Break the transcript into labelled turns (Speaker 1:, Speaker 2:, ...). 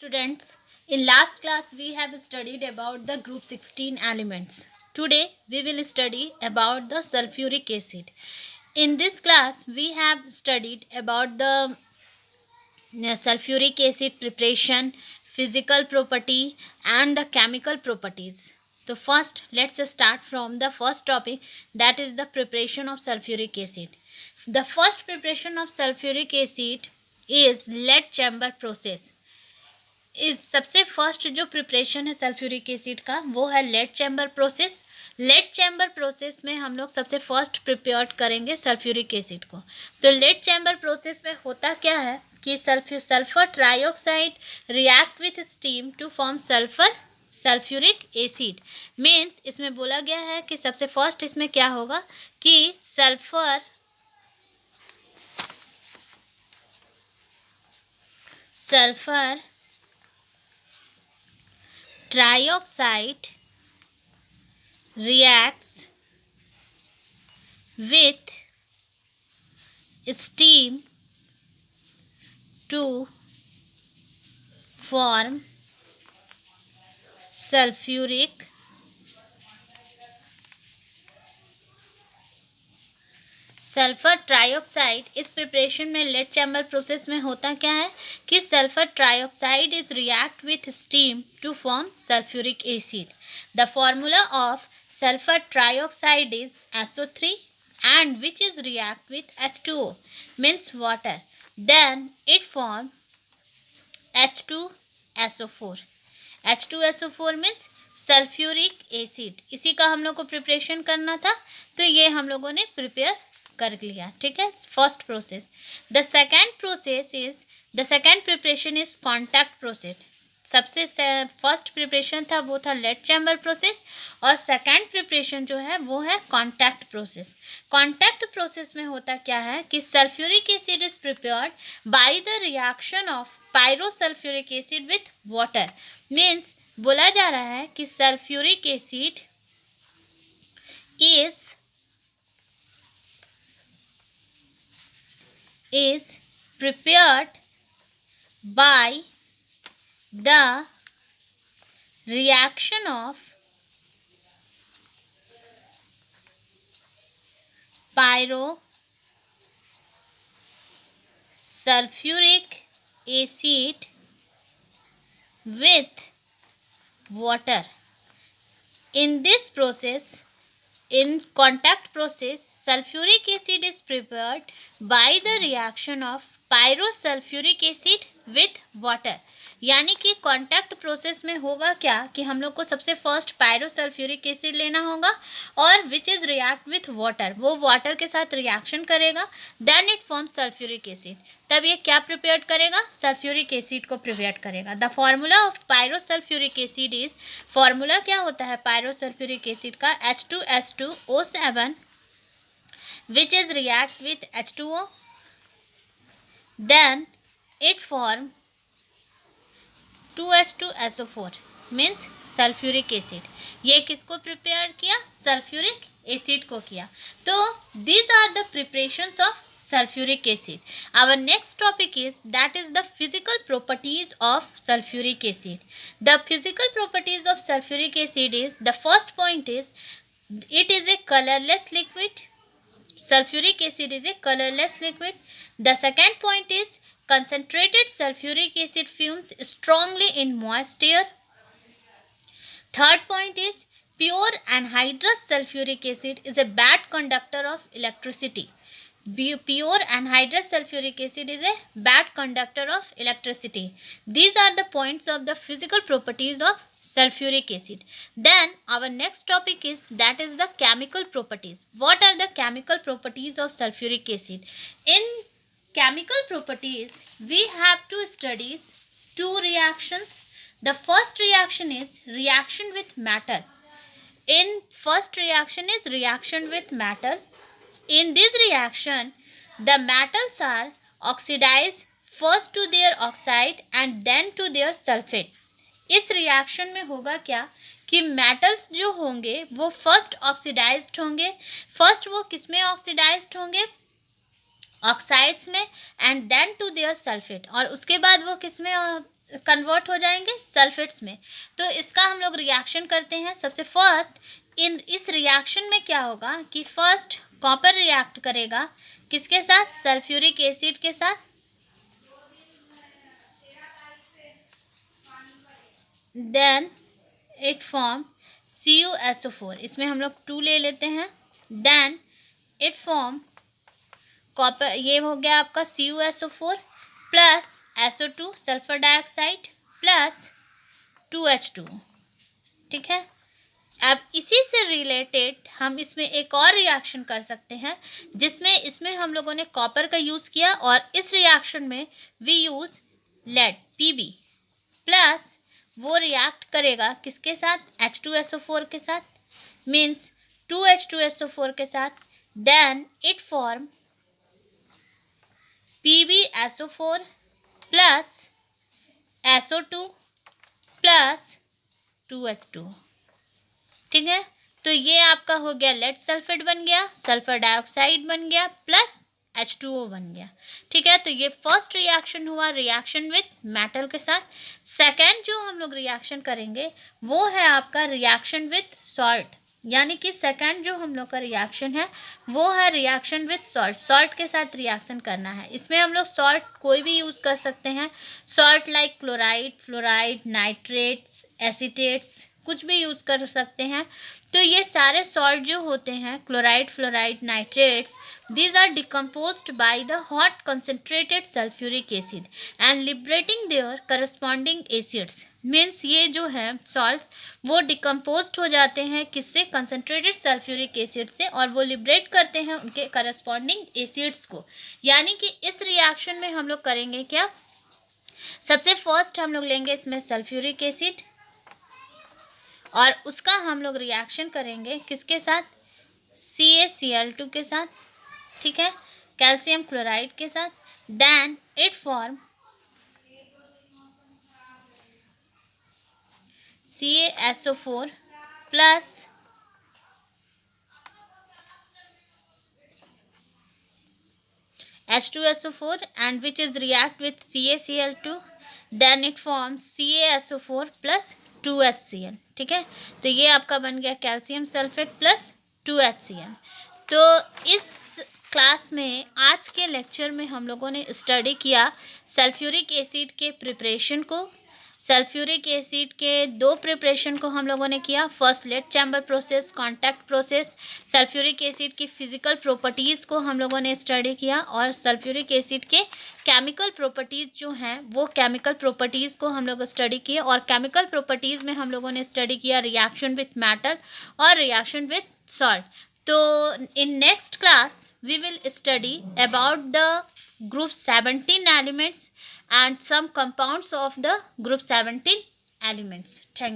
Speaker 1: Students, in last class we have studied about the group 16 elements. Today we will study about the sulfuric acid. In this class we have studied about the sulfuric acid preparation, physical property and the chemical properties. So first let's start from the first topic, that is the preparation of sulfuric acid. The first preparation of sulfuric acid is lead chamber process. इस सबसे first जो preparation है sulphuric acid का वो है lead chamber process. Lead chamber process में हम लोग सबसे फर्स्ट प्रिपेयर करेंगे सल्फ्यूरिक एसिड को. तो लेड चैम्बर प्रोसेस में होता क्या है कि sulphur trioxide react with steam to form sulphuric acid. Means इसमें बोला गया है कि सबसे फर्स्ट इसमें क्या होगा कि sulphur trioxide reacts with steam to form sulfuric sulphur trioxide. इस प्रिपरेशन में लेड चैम्बर प्रोसेस में होता क्या है कि sulphur trioxide is react with steam to form sulphuric acid. The formula of sulphur trioxide is SO3 and which is react with H2O means water. Then it form H2SO4. H2SO4 means sulphuric acid. इसी का हम लोग को preparation करना था, तो ये हम लोगों ने प्रिपेयर कर लिया. ठीक है, first process. The second preparation is contact process. सबसे फर्स्ट प्रिपरेशन था वो था लेड चैम्बर प्रोसेस और सेकेंड प्रिपरेशन जो है वो है कॉन्टैक्ट प्रोसेस. कॉन्टैक्ट प्रोसेस में होता क्या है कि sulphuric acid is prepared by the reaction of pyrosulphuric acid with water. Means बोला जा रहा है कि sulphuric acid is prepared by the reaction of pyrosulfuric acid with water. In this process, in contact process, sulfuric acid is prepared by the reaction of pyrosulfuric acid with water. यानी कि contact process में होगा क्या कि हम लोग को सबसे फर्स्ट पायरोसल्फ्यूरिक एसिड लेना होगा और which is react with water. वो वाटर के साथ रिएक्शन करेगा, then it form sulphuric acid. तब ये क्या प्रिपेयर करेगा, सल्फ्यूरिक एसिड को प्रिपेयर करेगा. The formula of pyrosulphuric acid is, formula क्या होता है पायरोसल्फ्यूरिक एसिड का, H2S2O7 which is react with H2O, then it form 2H2SO4 means sulfuric acid. ये किसको प्रिपेयर किया, सल्फ्यूरिक एसिड को किया. तो these are the preparations of sulfuric acid. Our next topic is that is the physical properties of sulfuric acid. The physical properties of sulfuric acid is, the first point is it is a colorless liquid. Sulfuric acid is a colorless liquid. The second point is concentrated sulfuric acid fumes strongly in moist air. Third point is pure anhydrous sulfuric acid is a bad conductor of electricity. Pure anhydrous sulfuric acid is a bad conductor of electricity. These are the points of the physical properties of sulfuric acid. Then our next topic is that is the chemical properties. What are the chemical properties of sulfuric acid? In chemical properties we have to study two reactions. The first reaction is reaction with metal. In first reaction is reaction with metal. In this reaction, the metals are oxidized first to their oxide and then to their sulfate. इस reaction में होगा क्या कि metals जो होंगे वो first oxidised होंगे. First वो किस में ऑक्सीडाइज्ड होंगे, ऑक्साइड्स में, and then to their sulphate, और उसके बाद वो किस में कन्वर्ट हो जाएंगे सल्फेट्स में। तो इसका हम लोग रिएक्शन करते हैं। सबसे फर्स्ट इस रिएक्शन में क्या होगा कि फर्स्ट कॉपर रिएक्ट करेगा किसके साथ, सल्फ्यूरिक एसिड के साथ, देन इट फॉर्म CuSO4, इसमें हम लोग 2 ले लेते हैं, देन इट फॉर्म कॉपर, ये हो गया आपका CuSO4 plus SO2 sulphur dioxide plus 2H2, ठीक है। अब इसी से रिलेटेड हम इसमें एक और रिएक्शन कर सकते हैं जिसमें इसमें हम लोगों ने कॉपर का यूज़ किया और इस रिएक्शन में we use lead Pb plus वो रिएक्ट करेगा किसके साथ, H2SO4 के साथ, मीन्स 2H2SO4 के साथ, then it form PbSO4 plus SO2 plus 2H2, ठीक है। तो ये आपका हो गया लेड सल्फेट बन गया, सल्फर डाइऑक्साइड बन गया प्लस H2O बन गया, ठीक है। तो ये फर्स्ट रिएक्शन हुआ रिएक्शन विथ मेटल के साथ। सेकेंड जो हम लोग रिएक्शन करेंगे वो है आपका रिएक्शन विथ सॉल्ट, यानी कि सेकेंड जो हम लोग का रिएक्शन है वो है रिएक्शन विथ सॉल्ट। सॉल्ट के साथ रिएक्शन करना है। इसमें हम लोग सॉल्ट कोई भी यूज़ कर सकते हैं, salt like chloride, fluoride, nitrates, acetates, कुछ भी यूज़ कर सकते हैं। तो ये सारे सॉल्ट जो होते हैं, chloride, fluoride, nitrates, these are decomposed by the hot concentrated sulfuric acid and liberating their corresponding acids, means ये जो है सॉल्ट्स वो डिकम्पोज हो जाते हैं किससे, कंसनट्रेटेड सल्फ्यूरिक एसिड से, और वो लिबरेट करते हैं उनके करस्पॉन्डिंग एसिड्स को। यानी कि इस रिएक्शन में हम लोग करेंगे क्या, सबसे फर्स्ट हम लोग लेंगे इसमें सल्फ्यूरिक एसिड और उसका हम लोग रिएक्शन करेंगे किसके साथ, CaCl2 के साथ, ठीक है, कैल्शियम क्लोराइड के साथ, then it form CaSO4 plus H2SO4 and which is react with CaCl2, then it forms CaSO4 plus 2HCl, ठीक है। तो ये आपका बन गया कैल्शियम सल्फेट प्लस 2HCl। तो इस क्लास में आज के लेक्चर में हम लोगों ने स्टडी किया सल्फ्यूरिक एसिड के प्रिपरेशन को। सल्फ्यूरिक एसिड के 2 प्रिपरेशन को हम लोगों ने किया, first lead chamber process, contact process. Sulphuric acid की फिजिकल प्रॉपर्टीज़ को हम लोगों ने स्टडी किया और सल्फ्यूरिक एसिड के केमिकल प्रॉपर्टीज़ जो हैं वो केमिकल प्रॉपर्टीज़ को हम लोग स्टडी किए, और केमिकल प्रॉपर्टीज़ में हम लोगों ने स्टडी किया रिएक्शन विथ मेटल और रिएक्शन विथ सॉल्ट। तो in next class we will study about the group 17 elements and some compounds of the group 17 elements. Thank you.